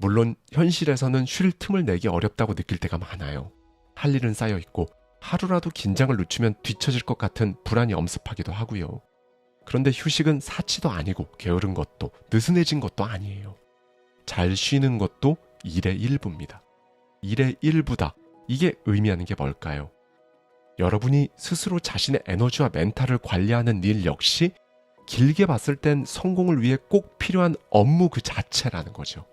물론 현실에서는 쉴 틈을 내기 어렵다고 느낄 때가 많아요. 할 일은 쌓여있고 하루라도 긴장을 늦추면 뒤처질 것 같은 불안이 엄습하기도 하고요. 그런데 휴식은 사치도 아니고 게으른 것도 느슨해진 것도 아니에요. 잘 쉬는 것도 일의 일부입니다. 일의 일부다. 이게 의미하는 게 뭘까요? 여러분이 스스로 자신의 에너지와 멘탈을 관리하는 일 역시 길게 봤을 땐 성공을 위해 꼭 필요한 업무 그 자체라는 거죠.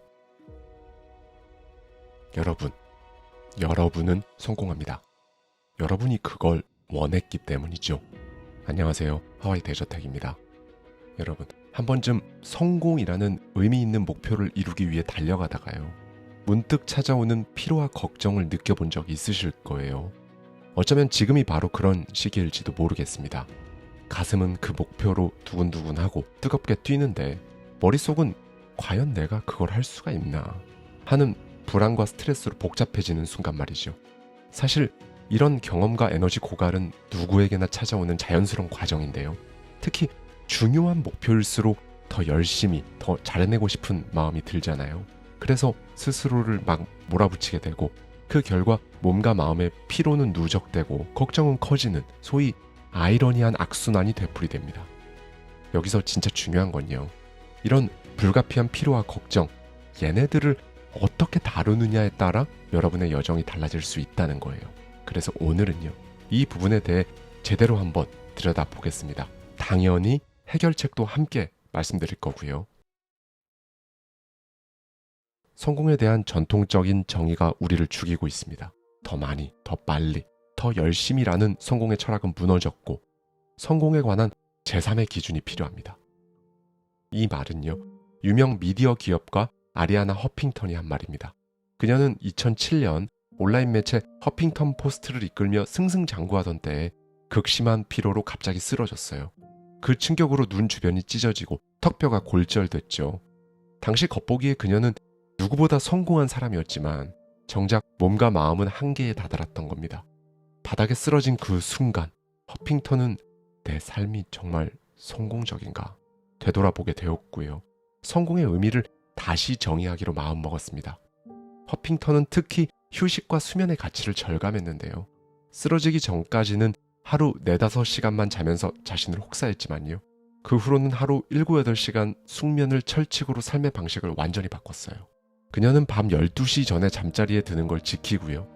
여러분은 성공합니다. 여러분이 그걸 원했기 때문이죠. 안녕하세요. 하와이 대저택입니다. 여러분, 한 번쯤 성공이라는 의미 있는 목표를 이루기 위해 달려가다가요. 문득 찾아오는 피로와 걱정을 느껴본 적 있으실 거예요. 어쩌면 지금이 바로 그런 시기일지도 모르겠습니다. 가슴은 그 목표로 두근두근하고 뜨겁게 뛰는데 머릿속은 과연 내가 그걸 할 수가 있나 하는 불안과 스트레스로 복잡해지는 순간 말이죠. 사실 이런 경험과 에너지 고갈은 누구에게나 찾아오는 자연스러운 과정인데요. 특히 중요한 목표일수록 더 열심히, 더 잘해내고 싶은 마음이 들잖아요. 그래서 스스로를 막 몰아붙이게 되고 그 결과 몸과 마음의 피로는 누적되고 걱정은 커지는 소위 아이러니한 악순환이 되풀이됩니다. 여기서 진짜 중요한 건요. 이런 불가피한 피로와 걱정, 얘네들을 어떻게 다루느냐에 따라 여러분의 여정이 달라질 수 있다는 거예요. 그래서 오늘은요. 이 부분에 대해 제대로 한번 들여다보겠습니다. 당연히 해결책도 함께 말씀드릴 거고요. 성공에 대한 전통적인 정의가 우리를 죽이고 있습니다. 더 많이, 더 빨리, 더 열심히라는 성공의 철학은 무너졌고 성공에 관한 제3의 기준이 필요합니다. 이 말은요. 유명 미디어 기업가 아리아나 허핑턴이 한 말입니다. 그녀는 2007년 온라인 매체 허핑턴 포스트를 이끌며 승승장구하던 때에 극심한 피로로 갑자기 쓰러졌어요. 그 충격으로 눈 주변이 찢어지고 턱뼈가 골절됐죠. 당시 겉보기에 그녀는 누구보다 성공한 사람이었지만 정작 몸과 마음은 한계에 다다랐던 겁니다. 바닥에 쓰러진 그 순간 허핑턴은 내 삶이 정말 성공적인가 되돌아보게 되었고요. 성공의 의미를 다시 정의하기로 마음먹었습니다. 허핑턴은 특히 휴식과 수면의 가치를 절감했는데요. 쓰러지기 전까지는 하루 4-5시간만 자면서 자신을 혹사했지만요. 그 후로는 하루 7-8시간 숙면을 철칙으로 삶의 방식을 완전히 바꿨어요. 그녀는 밤 12시 전에 잠자리에 드는 걸 지키고요.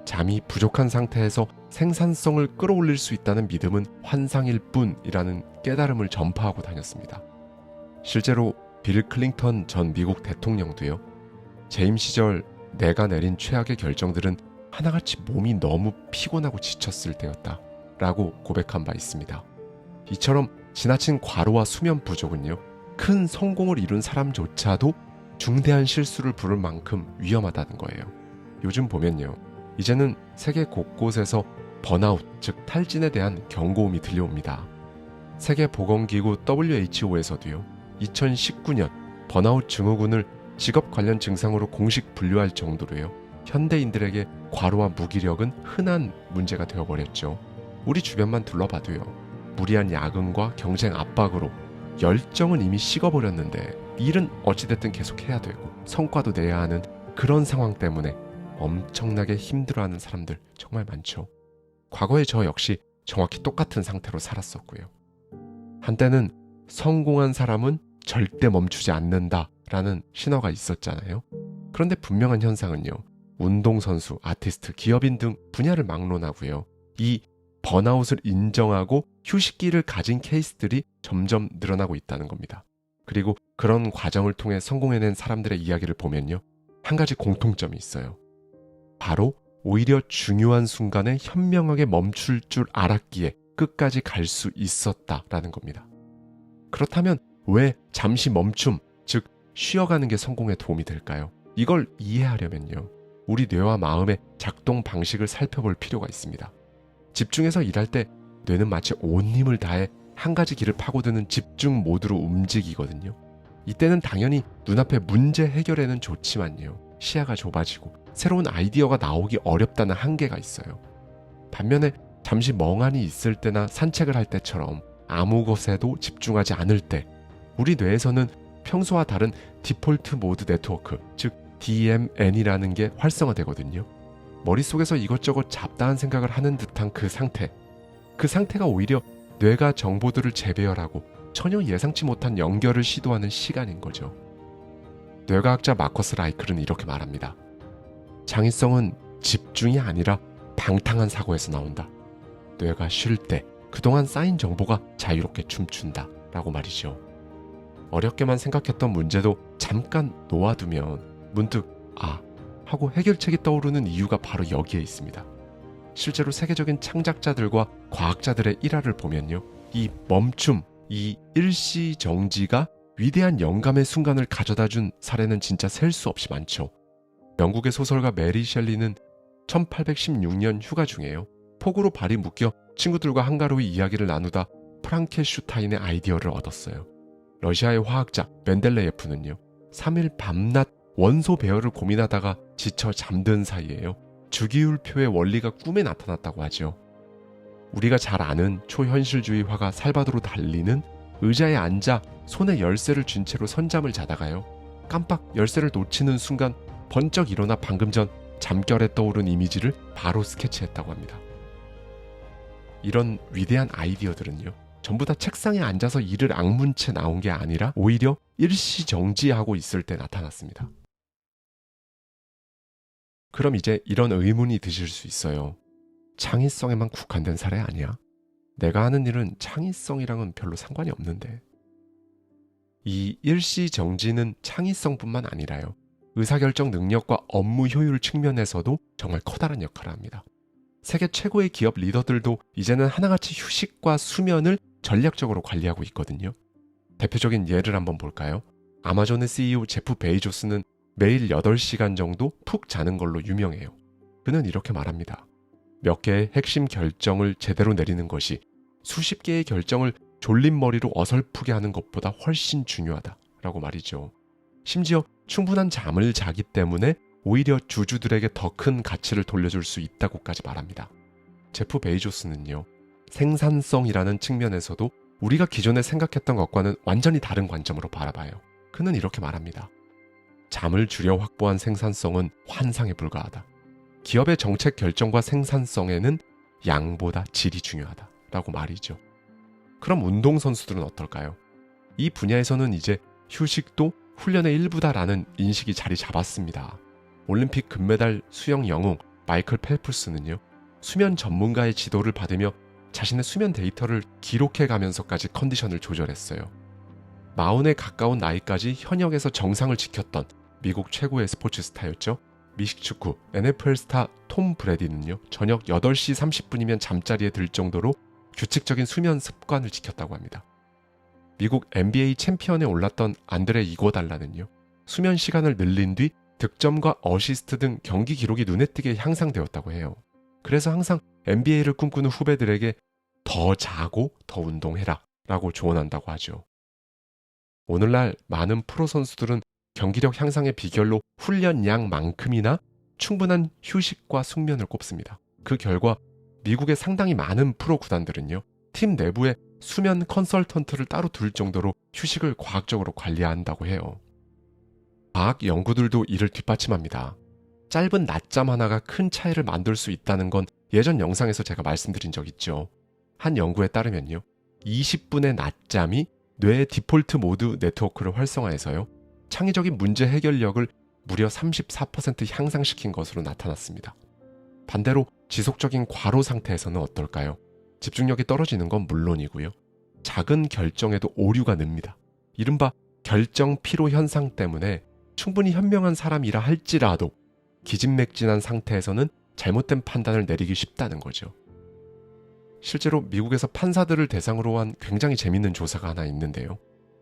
잠이 부족한 상태에서 생산성을 끌어올릴 수 있다는 믿음은 환상일 뿐이라는 깨달음을 전파하고 다녔습니다. 실제로 빌 클린턴 전 미국 대통령도요. 재임 시절 내가 내린 최악의 결정들은 하나같이 몸이 너무 피곤하고 지쳤을 때였다 라고 고백한 바 있습니다. 이처럼 지나친 과로와 수면 부족은요. 큰 성공을 이룬 사람조차도 중대한 실수를 부를 만큼 위험하다는 거예요. 요즘 보면요. 이제는 세계 곳곳에서 번아웃, 즉 탈진에 대한 경고음이 들려옵니다. 세계보건기구 WHO에서도요. 2019년 번아웃 증후군을 직업 관련 증상으로 공식 분류할 정도로요. 현대인들에게 과로와 무기력은 흔한 문제가 되어버렸죠. 우리 주변만 둘러봐도요. 무리한 야근과 경쟁 압박으로 열정은 이미 식어버렸는데 일은 어찌됐든 계속해야 되고 성과도 내야 하는 그런 상황 때문에 엄청나게 힘들어하는 사람들 정말 많죠. 과거에 저 역시 정확히 똑같은 상태로 살았었고요. 한때는 성공한 사람은 절대 멈추지 않는다라는 신화가 있었잖아요. 그런데 분명한 현상은요. 운동선수, 아티스트, 기업인 등 분야를 막론하고요. 이 번아웃을 인정하고 휴식기를 가진 케이스들이 점점 늘어나고 있다는 겁니다. 그리고 그런 과정을 통해 성공해낸 사람들의 이야기를 보면요. 한 가지 공통점이 있어요. 바로 오히려 중요한 순간에 현명하게 멈출 줄 알았기에 끝까지 갈 수 있었다라는 겁니다. 그렇다면 왜 잠시 멈춤, 즉 쉬어가는 게 성공에 도움이 될까요? 이걸 이해하려면요. 우리 뇌와 마음의 작동 방식을 살펴볼 필요가 있습니다. 집중해서 일할 때 뇌는 마치 온 힘을 다해 한 가지 길을 파고드는 집중 모드로 움직이거든요. 이때는 당연히 눈앞의 문제 해결에는 좋지만요. 시야가 좁아지고 새로운 아이디어가 나오기 어렵다는 한계가 있어요. 반면에 잠시 멍하니 있을 때나 산책을 할 때처럼 아무 것에도 집중하지 않을 때 우리 뇌에서는 평소와 다른 디폴트 모드 네트워크, 즉 DMN이라는 게 활성화되거든요. 머릿속에서 이것저것 잡다한 생각을 하는 듯한 그 상태가 오히려 뇌가 정보들을 재배열하고 전혀 예상치 못한 연결을 시도하는 시간인 거죠. 뇌과학자 마커스 라이클은 이렇게 말합니다. 창의성은 집중이 아니라 방탕한 사고에서 나온다. 뇌가 쉴 때 그동안 쌓인 정보가 자유롭게 춤춘다 라고 말이죠. 어렵게만 생각했던 문제도 잠깐 놓아두면 문득 하고 해결책이 떠오르는 이유가 바로 여기에 있습니다. 실제로 세계적인 창작자들과 과학자들의 일화를 보면요, 이 멈춤, 이 일시정지가 위대한 영감의 순간을 가져다준 사례는 진짜 셀 수 없이 많죠. 영국의 소설가 메리 셸리는 1816년 휴가 중에요, 폭우로 발이 묶여 친구들과 한가로이 이야기를 나누다 프랑켄슈타인의 아이디어를 얻었어요. 러시아의 화학자 멘델레예프는요, 3일 밤낮 원소 배열을 고민하다가 지쳐 잠든 사이에요, 주기율표의 원리가 꿈에 나타났다고 하죠. 우리가 잘 아는 초현실주의 화가 살바도르 달리는 의자에 앉아 손에 열쇠를 쥔 채로 선잠을 자다가요, 깜빡 열쇠를 놓치는 순간 번쩍 일어나 방금 전 잠결에 떠오른 이미지를 바로 스케치했다고 합니다. 이런 위대한 아이디어들은요, 전부 다 책상에 앉아서 이를 악문 채 나온 게 아니라 오히려 일시정지하고 있을 때 나타났습니다. 그럼 이제 이런 의문이 드실 수 있어요. 창의성에만 국한된 사례 아니야? 내가 하는 일은 창의성이랑은 별로 상관이 없는데. 이 일시정지는 창의성뿐만 아니라요, 의사결정 능력과 업무 효율 측면에서도 정말 커다란 역할을 합니다. 세계 최고의 기업 리더들도 이제는 하나같이 휴식과 수면을 전략적으로 관리하고 있거든요. 대표적인 예를 한번 볼까요? 아마존의 CEO 제프 베이조스는 매일 8시간 정도 푹 자는 걸로 유명해요. 그는 이렇게 말합니다. 몇 개의 핵심 결정을 제대로 내리는 것이 수십 개의 결정을 졸린 머리로 어설프게 하는 것보다 훨씬 중요하다라고 말이죠. 심지어 충분한 잠을 자기 때문에 오히려 주주들에게 더 큰 가치를 돌려줄 수 있다고까지 말합니다. 제프 베이조스는요, 생산성이라는 측면에서도 우리가 기존에 생각했던 것과는 완전히 다른 관점으로 바라봐요. 그는 이렇게 말합니다. 잠을 줄여 확보한 생산성은 환상에 불과하다. 기업의 정책 결정과 생산성에는 양보다 질이 중요하다라고 말이죠. 그럼 운동선수들은 어떨까요? 이 분야에서는 이제 휴식도 훈련의 일부다라는 인식이 자리 잡았습니다. 올림픽 금메달 수영 영웅 마이클 펠프스는요, 수면 전문가의 지도를 받으며 자신의 수면 데이터를 기록해가면서까지 컨디션을 조절했어요. 40에 가까운 나이까지 현역에서 정상을 지켰던 미국 최고의 스포츠 스타였죠. 미식축구 NFL 스타 톰 브래디는요, 저녁 8시 30분이면 잠자리에 들 정도로 규칙적인 수면 습관을 지켰다고 합니다. 미국 NBA 챔피언에 올랐던 안드레 이고달라는요, 수면 시간을 늘린 뒤 득점과 어시스트 등 경기 기록이 눈에 띄게 향상되었다고 해요. 그래서 항상 NBA를 꿈꾸는 후배들에게 더 자고 더 운동해라 라고 조언한다고 하죠. 오늘날 많은 프로 선수들은 경기력 향상의 비결로 훈련량만큼이나 충분한 휴식과 숙면을 꼽습니다. 그 결과 미국의 상당히 많은 프로 구단들은요, 팀 내부에 수면 컨설턴트를 따로 둘 정도로 휴식을 과학적으로 관리한다고 해요. 과학 연구들도 이를 뒷받침합니다. 짧은 낮잠 하나가 큰 차이를 만들 수 있다는 건 예전 영상에서 제가 말씀드린 적 있죠. 한 연구에 따르면요, 20분의 낮잠이 뇌의 디폴트 모드 네트워크를 활성화해서요, 창의적인 문제 해결력을 무려 34% 향상시킨 것으로 나타났습니다. 반대로 지속적인 과로 상태에서는 어떨까요? 집중력이 떨어지는 건 물론이고요, 작은 결정에도 오류가 늡니다. 이른바 결정 피로 현상 때문에 충분히 현명한 사람이라 할지라도 기진맥진한 상태에서는 잘못된 판단을 내리기 쉽다는 거죠. 실제로 미국에서 판사들을 대상으로 한 굉장히 재밌는 조사가 하나 있는데요.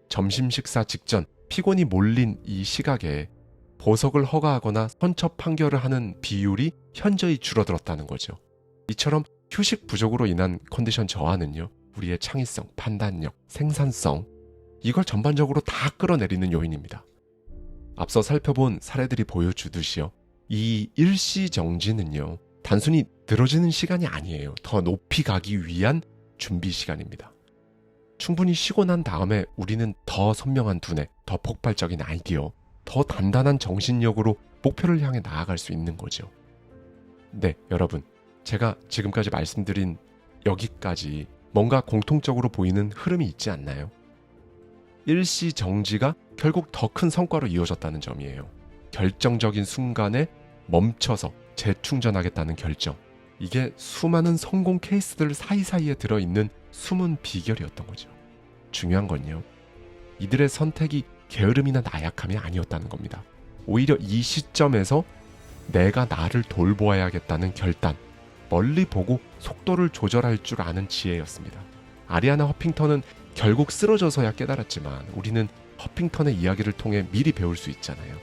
점심 식사 직전 피곤이 몰린 이 시각에 보석을 허가하거나 선처 판결을 하는 비율이 현저히 줄어들었다는 거죠. 이처럼 휴식 부족으로 인한 컨디션 저하는요, 우리의 창의성, 판단력, 생산성, 이걸 전반적으로 다 끌어내리는 요인입니다. 앞서 살펴본 사례들이 보여주듯이요, 이 일시정지는요, 단순히 늘어지는 시간이 아니에요. 더 높이 가기 위한 준비 시간입니다. 충분히 쉬고 난 다음에 우리는 더 선명한 두뇌, 더 폭발적인 아이디어, 더 단단한 정신력으로 목표를 향해 나아갈 수 있는 거죠. 네, 여러분. 제가 지금까지 말씀드린 여기까지 뭔가 공통적으로 보이는 흐름이 있지 않나요? 일시정지가 결국 더 큰 성과로 이어졌다는 점이에요. 결정적인 순간에 멈춰서 재충전하겠다는 결정. 이게 수많은 성공 케이스들 사이사이에 들어있는 숨은 비결이었던 거죠. 중요한 건요. 이들의 선택이 게으름이나 나약함이 아니었다는 겁니다. 오히려 이 시점에서 내가 나를 돌보아야겠다는 결단, 멀리 보고 속도를 조절할 줄 아는 지혜였습니다. 아리아나 허핑턴은 결국 쓰러져서야 깨달았지만 우리는 허핑턴의 이야기를 통해 미리 배울 수 있잖아요.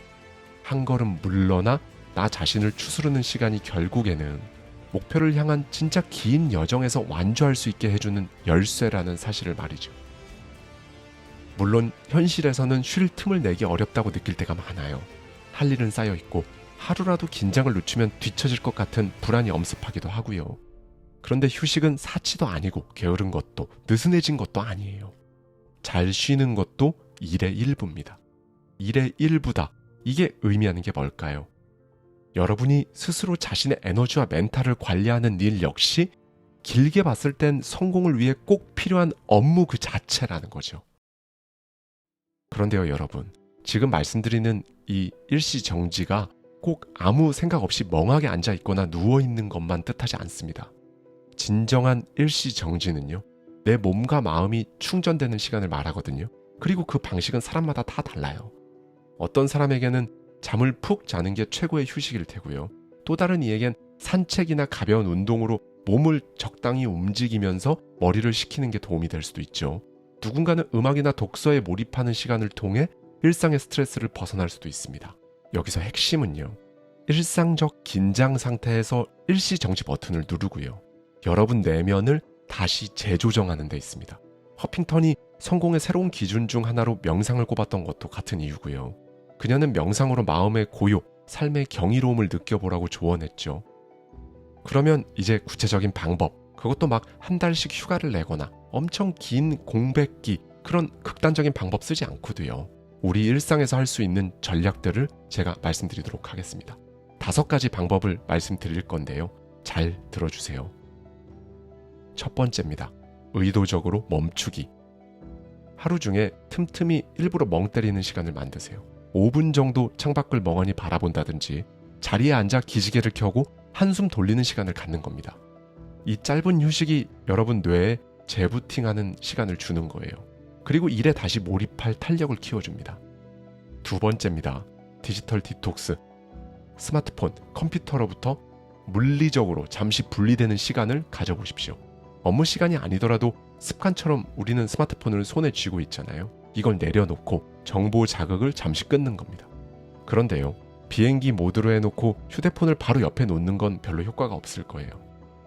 한 걸음 물러나 나 자신을 추스르는 시간이 결국에는 목표를 향한 진짜 긴 여정에서 완주할 수 있게 해주는 열쇠라는 사실을 말이죠. 물론 현실에서는 쉴 틈을 내기 어렵다고 느낄 때가 많아요. 할 일은 쌓여있고 하루라도 긴장을 늦추면 뒤처질 것 같은 불안이 엄습하기도 하고요. 그런데 휴식은 사치도 아니고 게으른 것도 느슨해진 것도 아니에요. 잘 쉬는 것도 일의 일부입니다. 일의 일부다. 이게 의미하는 게 뭘까요? 여러분이 스스로 자신의 에너지와 멘탈을 관리하는 일 역시 길게 봤을 땐 성공을 위해 꼭 필요한 업무 그 자체라는 거죠. 그런데요, 여러분. 지금 말씀드리는 이 일시정지가 꼭 아무 생각 없이 멍하게 앉아있거나 누워있는 것만 뜻하지 않습니다. 진정한 일시정지는요, 내 몸과 마음이 충전되는 시간을 말하거든요. 그리고 그 방식은 사람마다 다 달라요. 어떤 사람에게는 잠을 푹 자는 게 최고의 휴식일 테고요. 또 다른 이에겐 산책이나 가벼운 운동으로 몸을 적당히 움직이면서 머리를 식히는 게 도움이 될 수도 있죠. 누군가는 음악이나 독서에 몰입하는 시간을 통해 일상의 스트레스를 벗어날 수도 있습니다. 여기서 핵심은요. 일상적 긴장 상태에서 일시정지 버튼을 누르고요. 여러분 내면을 다시 재조정하는 데 있습니다. 허핑턴이 성공의 새로운 기준 중 하나로 명상을 꼽았던 것도 같은 이유고요. 그녀는 명상으로 마음의 고요, 삶의 경이로움을 느껴보라고 조언했죠. 그러면 이제 구체적인 방법, 그것도 막 한 달씩 휴가를 내거나 엄청 긴 공백기, 그런 극단적인 방법 쓰지 않고도요. 우리 일상에서 할 수 있는 전략들을 제가 말씀드리도록 하겠습니다. 5가지 방법을 말씀드릴 건데요. 잘 들어주세요. 첫 번째입니다. 의도적으로 멈추기. 하루 중에 틈틈이 일부러 멍 때리는 시간을 만드세요. 5분 정도 창밖을 멍하니 바라본다든지 자리에 앉아 기지개를 켜고 한숨 돌리는 시간을 갖는 겁니다. 이 짧은 휴식이 여러분 뇌에 재부팅하는 시간을 주는 거예요. 그리고 일에 다시 몰입할 탄력을 키워줍니다. 2번째입니다. 디지털 디톡스. 스마트폰, 컴퓨터로부터 물리적으로 잠시 분리되는 시간을 가져보십시오. 업무 시간이 아니더라도 습관처럼 우리는 스마트폰을 손에 쥐고 있잖아요. 이걸 내려놓고 정보 자극을 잠시 끊는 겁니다. 그런데요, 비행기 모드로 해놓고 휴대폰을 바로 옆에 놓는 건 별로 효과가 없을 거예요.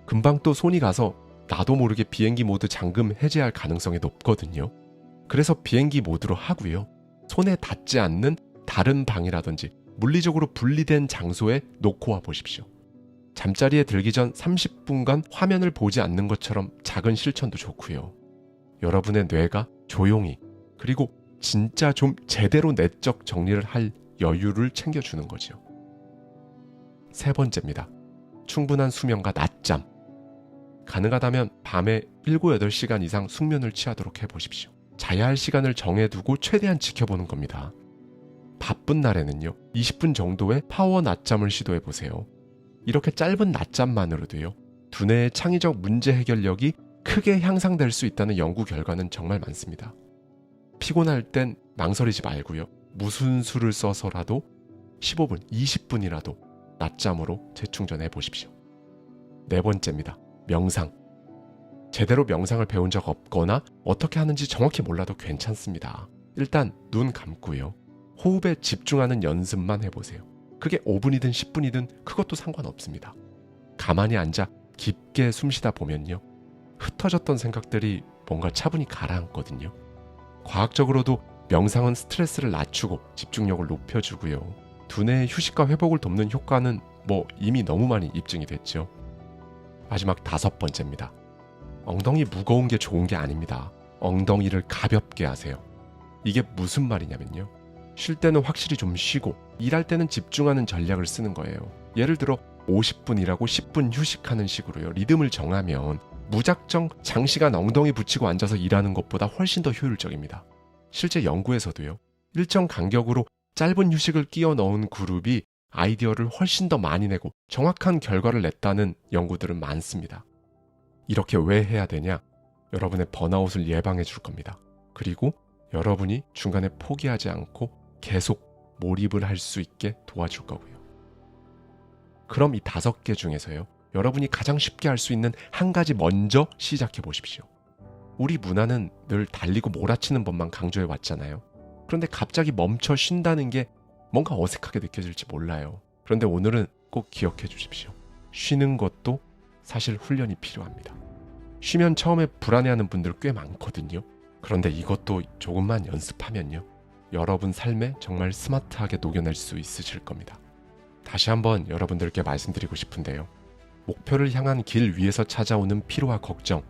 금방 또 손이 가서 나도 모르게 비행기 모드 잠금 해제할 가능성이 높거든요. 그래서 비행기 모드로 하고요. 손에 닿지 않는 다른 방이라든지 물리적으로 분리된 장소에 놓고 와 보십시오. 잠자리에 들기 전 30분간 화면을 보지 않는 것처럼 작은 실천도 좋고요. 여러분의 뇌가 조용히, 그리고 진짜 좀 제대로 내적 정리를 할 여유를 챙겨주는 거죠. 3번째입니다. 충분한 수면과 낮잠. 가능하다면 밤에 7, 8시간 이상 숙면을 취하도록 해보십시오. 자야 할 시간을 정해두고 최대한 지켜보는 겁니다. 바쁜 날에는요, 20분 정도의 파워 낮잠을 시도해보세요. 이렇게 짧은 낮잠만으로도요, 두뇌의 창의적 문제 해결력이 크게 향상될 수 있다는 연구 결과는 정말 많습니다. 피곤할 땐 망설이지 말고요. 무슨 수를 써서라도 15분, 20분이라도 낮잠으로 재충전해 보십시오. 4번째입니다. 명상. 제대로 명상을 배운 적 없거나 어떻게 하는지 정확히 몰라도 괜찮습니다. 일단 눈 감고요. 호흡에 집중하는 연습만 해보세요. 그게 5분이든 10분이든 그것도 상관없습니다. 가만히 앉아 깊게 숨쉬다 보면요, 흩어졌던 생각들이 뭔가 차분히 가라앉거든요. 과학적으로도 명상은 스트레스를 낮추고 집중력을 높여주고요. 두뇌의 휴식과 회복을 돕는 효과는 이미 너무 많이 입증이 됐죠. 마지막 5번째입니다. 엉덩이 무거운 게 좋은 게 아닙니다. 엉덩이를 가볍게 하세요. 이게 무슨 말이냐면요, 쉴 때는 확실히 좀 쉬고 일할 때는 집중하는 전략을 쓰는 거예요. 예를 들어 50분 일하고 10분 휴식하는 식으로요. 리듬을 정하면 무작정 장시간 엉덩이 붙이고 앉아서 일하는 것보다 훨씬 더 효율적입니다. 실제 연구에서도요. 일정 간격으로 짧은 휴식을 끼워 넣은 그룹이 아이디어를 훨씬 더 많이 내고 정확한 결과를 냈다는 연구들은 많습니다. 이렇게 왜 해야 되냐? 여러분의 번아웃을 예방해 줄 겁니다. 그리고 여러분이 중간에 포기하지 않고 계속 몰입을 할 수 있게 도와줄 거고요. 그럼 이 5개 중에서요. 여러분이 가장 쉽게 할 수 있는 한 가지 먼저 시작해 보십시오. 우리 문화는 늘 달리고 몰아치는 법만 강조해 왔잖아요. 그런데 갑자기 멈춰 쉰다는 게 뭔가 어색하게 느껴질지 몰라요. 그런데 오늘은 꼭 기억해 주십시오. 쉬는 것도 사실 훈련이 필요합니다. 쉬면 처음에 불안해하는 분들 꽤 많거든요. 그런데 이것도 조금만 연습하면요. 여러분 삶에 정말 스마트하게 녹여낼 수 있으실 겁니다. 다시 한번 여러분들께 말씀드리고 싶은데요. 목표를 향한 길 위에서 찾아오는 피로와 걱정,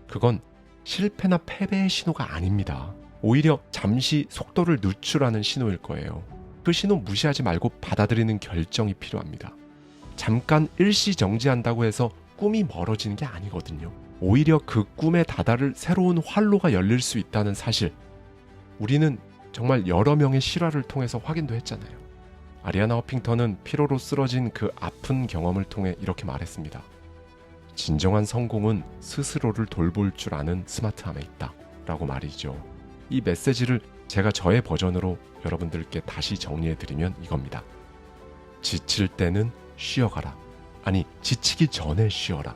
그건 실패나 패배의 신호가 아닙니다. 오히려 잠시 속도를 늦추라는 신호일 거예요. 그 신호 무시하지 말고 받아들이는 결정이 필요합니다. 잠깐 일시정지한다고 해서 꿈이 멀어지는 게 아니거든요. 오히려 그 꿈에 다다를 새로운 활로가 열릴 수 있다는 사실, 우리는 정말 여러 명의 실화를 통해서 확인도 했잖아요. 아리아나 허핑턴은 피로로 쓰러진 그 아픈 경험을 통해 이렇게 말했습니다. 진정한 성공은 스스로를 돌볼 줄 아는 스마트함에 있다 라고 말이죠. 이 메시지를 제가 저의 버전으로 여러분들께 다시 정리해드리면 이겁니다. 지칠 때는 쉬어가라. 아니, 지치기 전에 쉬어라.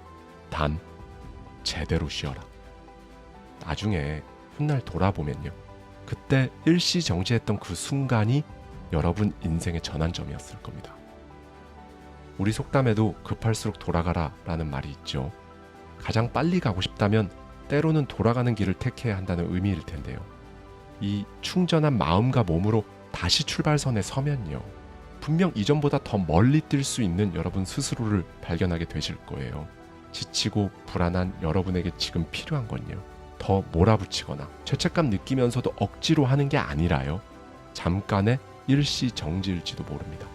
단 제대로 쉬어라. 나중에 훗날 돌아보면요. 그때 일시정지했던 그 순간이 여러분 인생의 전환점이었을 겁니다. 우리 속담에도 급할수록 돌아가라 라는 말이 있죠. 가장 빨리 가고 싶다면 때로는 돌아가는 길을 택해야 한다는 의미일 텐데요. 이 충전한 마음과 몸으로 다시 출발선에 서면요. 분명 이전보다 더 멀리 뛸 수 있는 여러분 스스로를 발견하게 되실 거예요. 지치고 불안한 여러분에게 지금 필요한 건요. 더 몰아붙이거나 죄책감 느끼면서도 억지로 하는 게 아니라요. 잠깐의 일시정지일지도 모릅니다.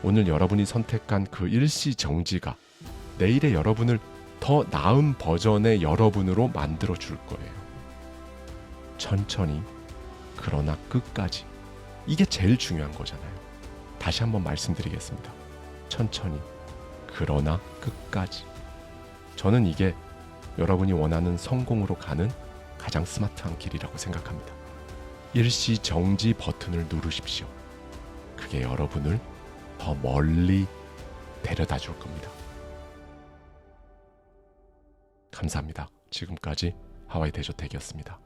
오늘 여러분이 선택한 그 일시정지가 내일의 여러분을 더 나은 버전의 여러분으로 만들어 줄 거예요. 천천히, 그러나 끝까지. 이게 제일 중요한 거잖아요. 다시 한번 말씀드리겠습니다. 천천히, 그러나 끝까지. 저는 이게 여러분이 원하는 성공으로 가는 가장 스마트한 길이라고 생각합니다. 일시정지 버튼을 누르십시오. 그게 여러분을 더 멀리 데려다 줄 겁니다. 감사합니다. 지금까지 하와이 대저택이었습니다.